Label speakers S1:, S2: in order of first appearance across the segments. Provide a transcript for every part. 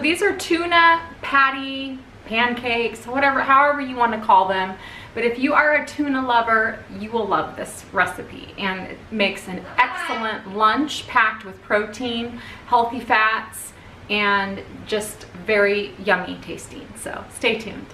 S1: These are tuna patty pancakes, whatever, however you want to call them. But if you are a tuna lover, you will love this recipe, and it makes an excellent lunch packed with protein, healthy fats, and just very yummy tasting. So stay tuned.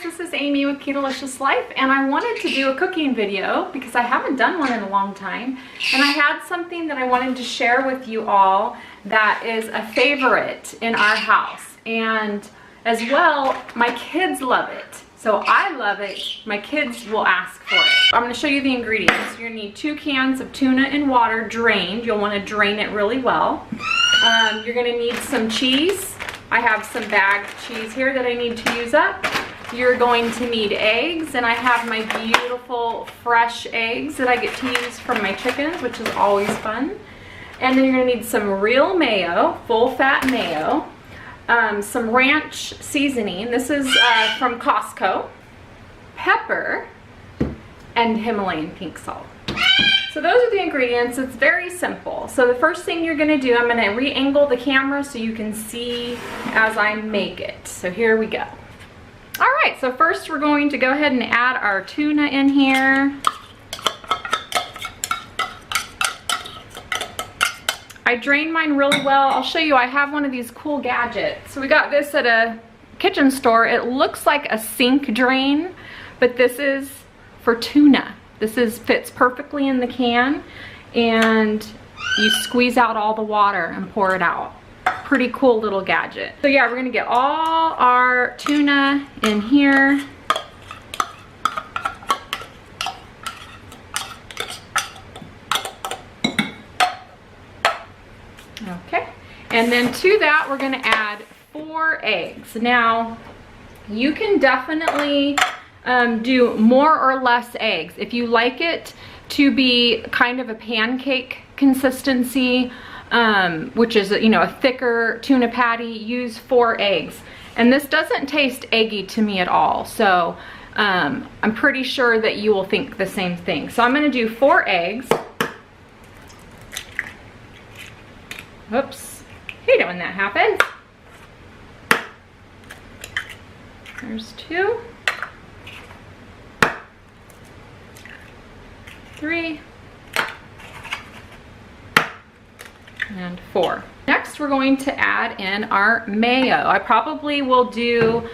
S1: This is Amy with Keto-licious Life, and I wanted to do a cooking video because I haven't done one in a long time, and I had something that I wanted to share with you all that is a favorite in our house, and as well, my kids love it. So I love it, my kids will ask for it. I'm going to show you the ingredients. You're going to need 2 cans of tuna in water, drained. You'll want to drain it really well. You're going to need some cheese. I have some bagged cheese here that I need to use up. You're going to need eggs, and I have my beautiful fresh eggs that I get to use from my chickens, which is always fun. And then you're going to need some real mayo, full fat mayo, some ranch seasoning. This is from Costco, pepper, and Himalayan pink salt. So those are the ingredients. It's very simple. So the first thing you're going to do, I'm going to re-angle the camera so you can see as I make it. So here we go. All right, so first we're going to go ahead and add our tuna in here. I drained mine really well. I'll show you, I have one of these cool gadgets. So we got this at a kitchen store. It looks like a sink drain, but this is for tuna. This fits perfectly in the can, and you squeeze out all the water and pour it out. Pretty cool little gadget. So yeah, we're gonna get all our tuna in here. Okay, and then to that we're gonna add 4 eggs. Now, you can definitely do more or less eggs. If you like it to be kind of a pancake consistency, which is, you know, a thicker tuna patty, use 4 eggs. And this doesn't taste eggy to me at all, so I'm pretty sure that you will think the same thing. So I'm going to do 4 eggs. Whoops, hate it when that happens. There's 2, 3, and 4. Next, we're going to add in our mayo. I probably will do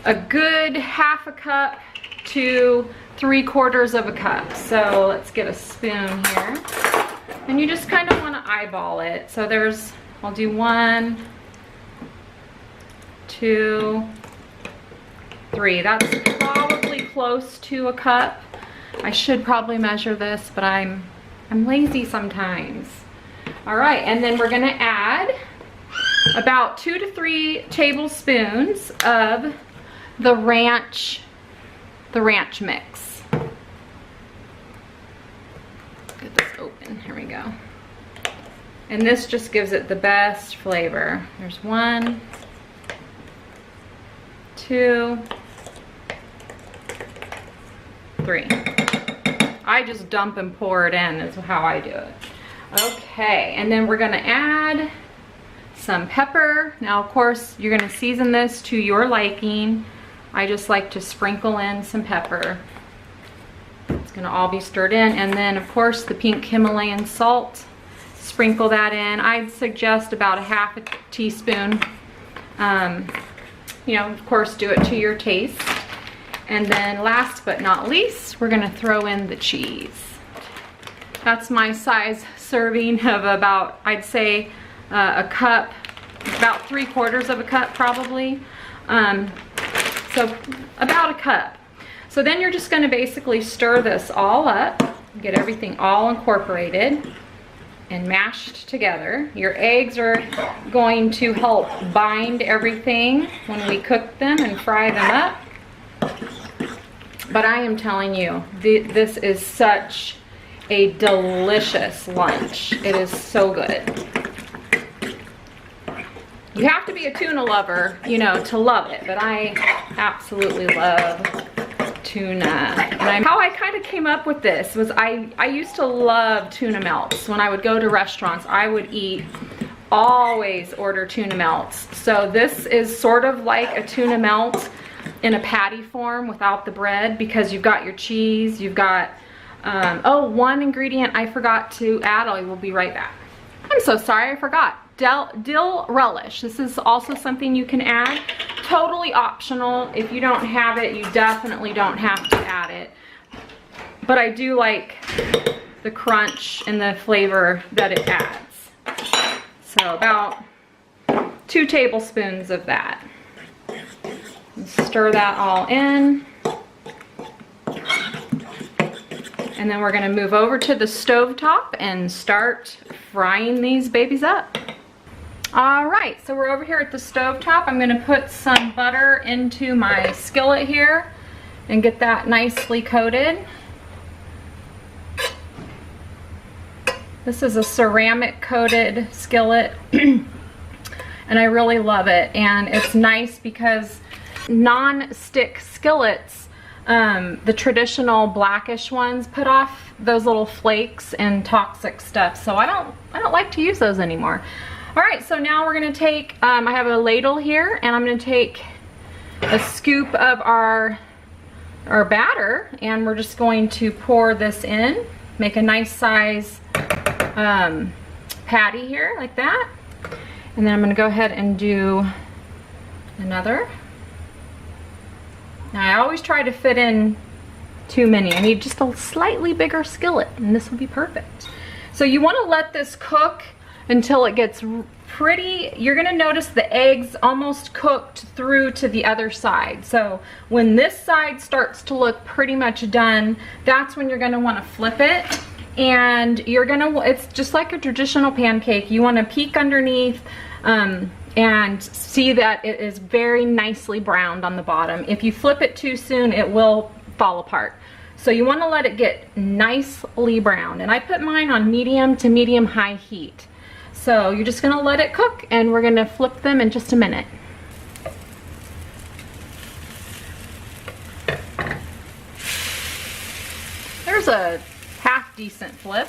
S1: a good 1/2 cup to 3/4 of a cup. So let's get a spoon here. And you just kind of want to eyeball it. So there's, I'll do 1, 2, 3. That's probably close to a cup. I should probably measure this, but I'm lazy sometimes. All right, and then we're gonna add about 2 to 3 tablespoons of the ranch mix. Get this open, here we go. And this just gives it the best flavor. There's 1, 2, 3. I just dump and pour it in, is how I do it. Okay, and then we're gonna add some pepper. Now, of course, you're gonna season this to your liking. I just like to sprinkle in some pepper. It's gonna all be stirred in. And then, of course, the pink Himalayan salt. Sprinkle that in. I'd suggest about a 1/2 teaspoon. You know, of course, do it to your taste. And then last but not least, we're gonna throw in the cheese. That's my size serving of about, I'd say, a cup, about 3/4 of a cup probably. So about a cup. So then you're just gonna basically stir this all up, get everything all incorporated and mashed together. Your eggs are going to help bind everything when we cook them and fry them up. But I am telling you, this is such a delicious lunch. It is so good. You have to be a tuna lover, you know, to love it, but I absolutely love tuna. And how I kind of came up with this was I used to love tuna melts. When I would go to restaurants, I would always order tuna melts. So this is sort of like a tuna melt in a patty form without the bread, because you've got your cheese, you've got, oh, one ingredient I forgot to add. I will be right back. I'm so sorry, I forgot. Dill relish. This is also something you can add. Totally optional. If you don't have it, you definitely don't have to add it. But I do like the crunch and the flavor that it adds. So about 2 tablespoons of that. Stir that all in. And then we're gonna move over to the stovetop and start frying these babies up. All right, so we're over here at the stovetop. I'm gonna put some butter into my skillet here and get that nicely coated. This is a ceramic coated skillet and I really love it. And it's nice because non-stick skillets, the traditional blackish ones, put off those little flakes and toxic stuff. So I don't like to use those anymore. All right, so now we're gonna take, I have a ladle here, and I'm gonna take a scoop of our batter, and we're just going to pour this in, make a nice size patty here, like that. And then I'm gonna go ahead and do another. Now I always try to fit in too many. I need just a slightly bigger skillet, and this will be perfect. So you wanna let this cook until it gets pretty. You're gonna notice the eggs almost cooked through to the other side. So when this side starts to look pretty much done, that's when you're gonna wanna flip it. And it's just like a traditional pancake. You wanna peek underneath and see that it is very nicely browned on the bottom. If you flip it too soon, it will fall apart. So you wanna let it get nicely browned. And I put mine on medium to medium high heat. So you're just gonna let it cook, and we're gonna flip them in just a minute. There's a half decent flip.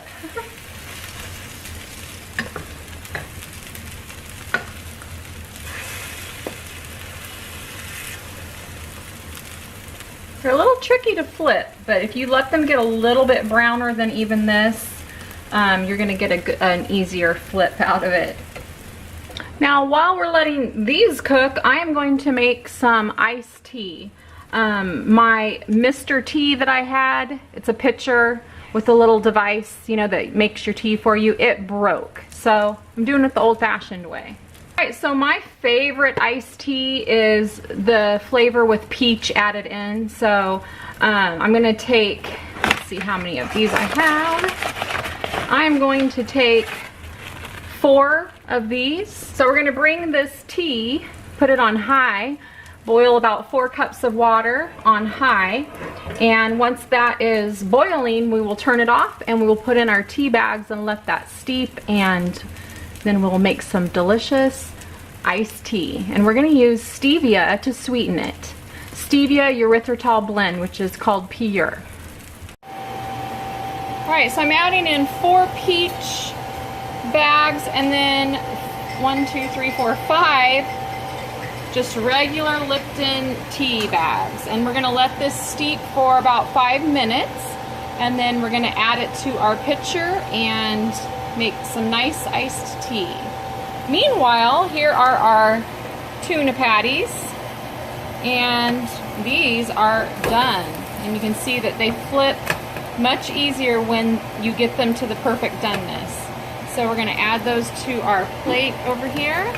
S1: They're a little tricky to flip, but if you let them get a little bit browner than even this, you're gonna get an easier flip out of it. Now, while we're letting these cook, I am going to make some iced tea. My Mr. Tea that I had, it's a pitcher with a little device, you know, that makes your tea for you. It broke, so I'm doing it the old-fashioned way. All right, so my favorite iced tea is the flavor with peach added in. So I'm gonna take, let's see how many of these I have. I'm going to take 4 of these. So we're gonna bring this tea, put it on high, boil about 4 cups of water on high. And once that is boiling, we will turn it off and we will put in our tea bags and let that steep, and then we'll make some delicious iced tea. And we're gonna use stevia to sweeten it. Stevia erythritol blend, which is called Pure. All right, so I'm adding in 4 peach bags, and then 1, 2, 3, 4, 5 just regular Lipton tea bags. And we're gonna let this steep for about 5 minutes, and then we're gonna add it to our pitcher and make some nice iced tea. Meanwhile, here are our tuna patties, and these are done. And you can see that they flip much easier when you get them to the perfect doneness. So we're gonna add those to our plate over here.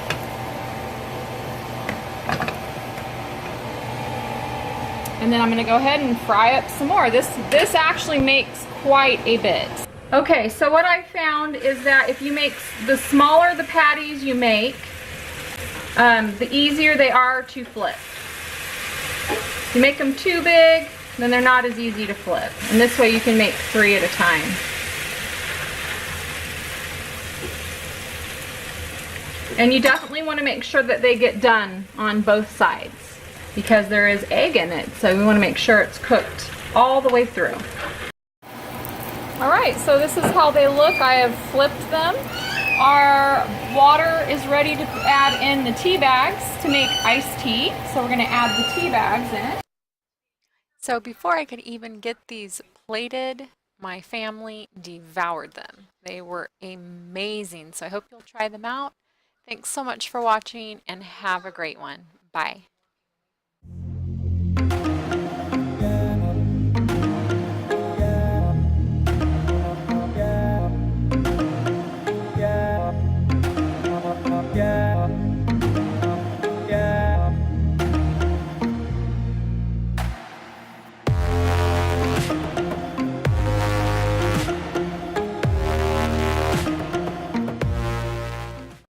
S1: And then I'm gonna go ahead and fry up some more. This actually makes quite a bit. Okay, so what I found is that if you make, the smaller the patties you make, the easier they are to flip. If you make them too big, then they're not as easy to flip. And this way you can make 3 at a time. And you definitely want to make sure that they get done on both sides. because there is egg in it. So we want to make sure it's cooked all the way through. All right, so this is how they look. I have flipped them. Our water is ready to add in the tea bags to make iced tea. So we're going to add the tea bags in. So before I could even get these plated, my family devoured them. They were amazing. So I hope you'll try them out. Thanks so much for watching and have a great one. Bye.